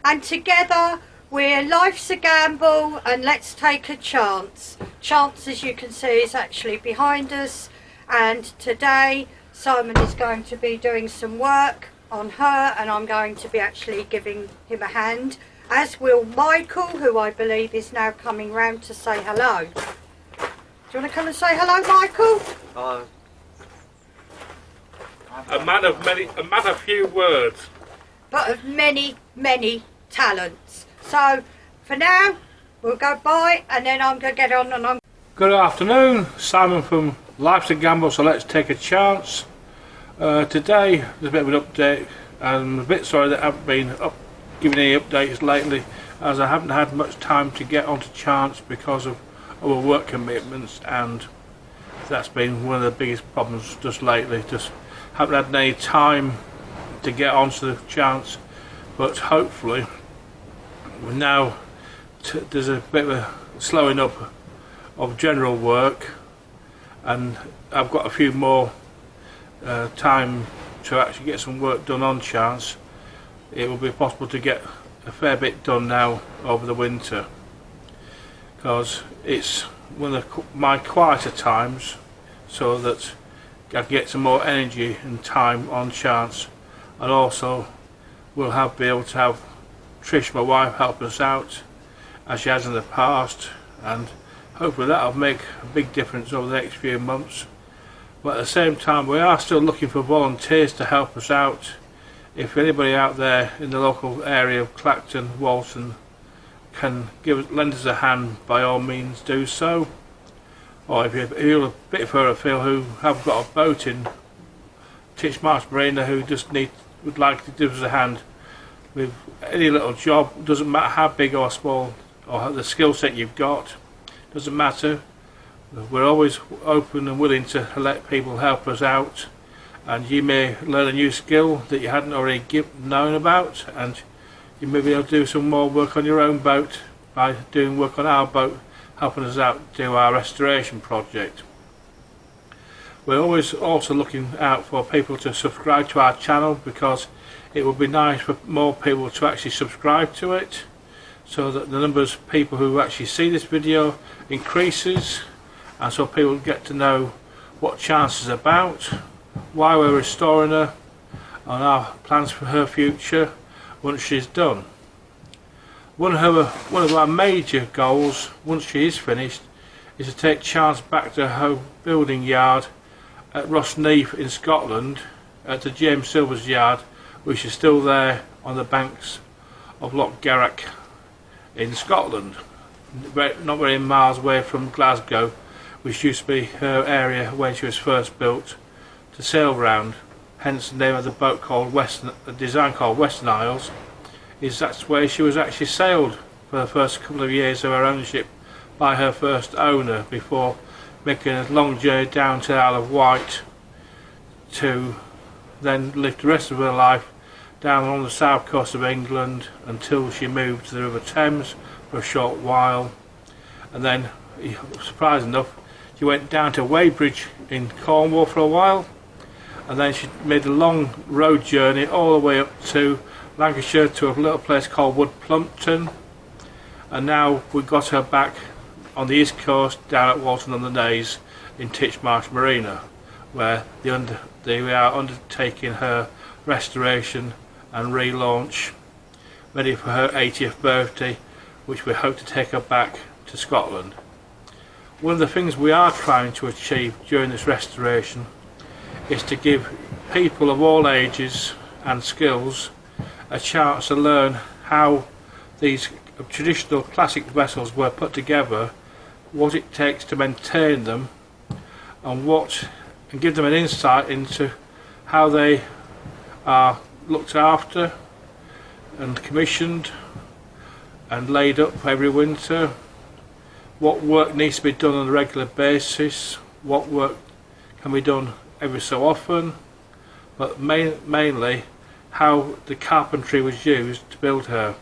and together we're Life's a Gamble and Let's Take a Chance. Chance, as you can see, is actually behind us, and today Simon is going to be doing some work on her and I'm going to be actually giving him a hand, as will Michael, who I believe is now coming round to say hello. Do you want to come and say hello, Michael? Hello. A man of few words, but of many, many talents. So for now we'll go by and then I'm going to get on and on. Good afternoon, Simon from Life's a Gamble, so let's take a chance. Today there's a bit of an update, and I'm a bit sorry that I haven't been giving any updates lately, as I haven't had much time to get onto Chance because of our work commitments, and that's been one of the biggest problems just lately. Just haven't had any time to get onto the Chance, but hopefully now there's a bit of a slowing up of general work, and I've got a few more time to actually get some work done on Chance. It will be possible to get a fair bit done now over the winter, because it's one of my quieter times, so that I can get some more energy and time on Chance, and also we'll be able to have Trish, my wife, help us out as she has in the past, and hopefully that'll make a big difference over the next few months. But at the same time, we are still looking for volunteers to help us out. If anybody out there in the local area of Clacton, Walton can lend us a hand, by all means do so. Or if you're a bit further afield who have got a boat in Titchmarsh Marina who just would like to give us a hand with any little job, doesn't matter how big or small, or the skill set you've got, doesn't matter. We're always open and willing to let people help us out, and you may learn a new skill that you hadn't already known about, and you may be able to do some more work on your own boat by doing work on our boat, helping us out do our restoration project. We're always also looking out for people to subscribe to our channel, because it would be nice for more people to actually subscribe to it, so that the numbers of people who actually see this video increases, and so people get to know what Chance is about, why we're restoring her, and our plans for her future once she's done. One of our major goals once she is finished is to take Chance back to her building yard at Rossneath in Scotland, at the James Silver's yard, which is still there on the banks of Loch Garrack in Scotland, not very miles away from Glasgow, which used to be her area when she was first built to sail round. Hence the name of the boat called the design called Western Isles. That's where she was actually sailed for the first couple of years of her ownership by her first owner, before making a long journey down to the Isle of Wight to then live the rest of her life down on the south coast of England until she moved to the River Thames for a short while, and then, surprising enough, she went down to Weybridge in Cornwall for a while, and then she made a long road journey all the way up to Lancashire to a little place called Wood Plumpton, and now we got her back on the east coast down at Walton on the Naze in Titchmarsh Marina, where they are undertaking her restoration and relaunch, ready for her 80th birthday, which we hope to take her back to Scotland. One of the things we are trying to achieve during this restoration is to give people of all ages and skills a chance to learn how these traditional classic vessels were put together, what it takes to maintain them, and give them an insight into how they are looked after and commissioned and laid up every winter, what work needs to be done on a regular basis, what work can be done every so often, but mainly how the carpentry was used to build her.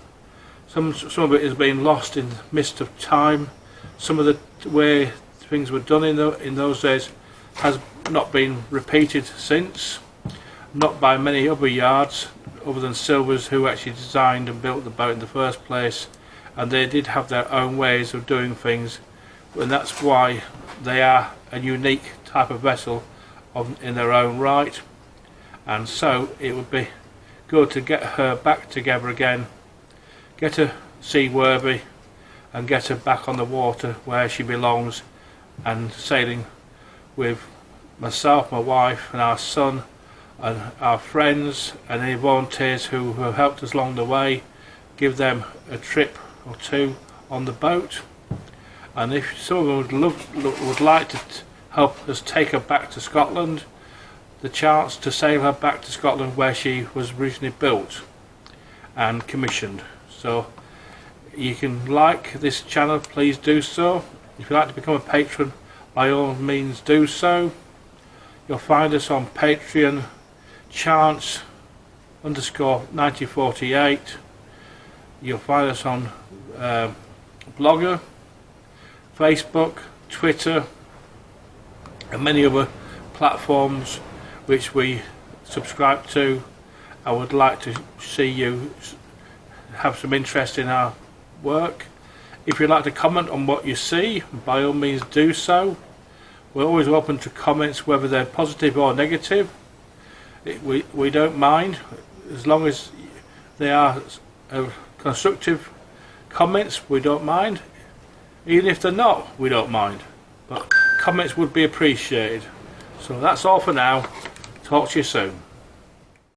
Some of it has been lost in the mist of time. Some of the way things were done in those days has not been repeated since, not by many other yards, other than Silvers, who actually designed and built the boat in the first place, and they did have their own ways of doing things, and that's why they are a unique type of vessel in their own right. And so it would be good to get her back together again, get her seaworthy, and get her back on the water where she belongs, and sailing with myself, my wife and our son and our friends and any volunteers who have helped us along the way, give them a trip or two on the boat. And if someone would like to help us take her back to Scotland, the chance to sail her back to Scotland where she was originally built and commissioned. So you can like this channel, please do so. If you'd like to become a patron, by all means do so. You'll find us on Patreon, chance_1948. You'll find us on Blogger, Facebook, Twitter, and many other platforms which we subscribe to. I would like to see you have some interest in our work. If you'd like to comment on what you see, by all means do so. We're always open to comments, whether they're positive or negative. We don't mind, as long as they are constructive comments. We don't mind. Even if they're not, we don't mind, but comments would be appreciated. So that's all for now. Talk to you soon.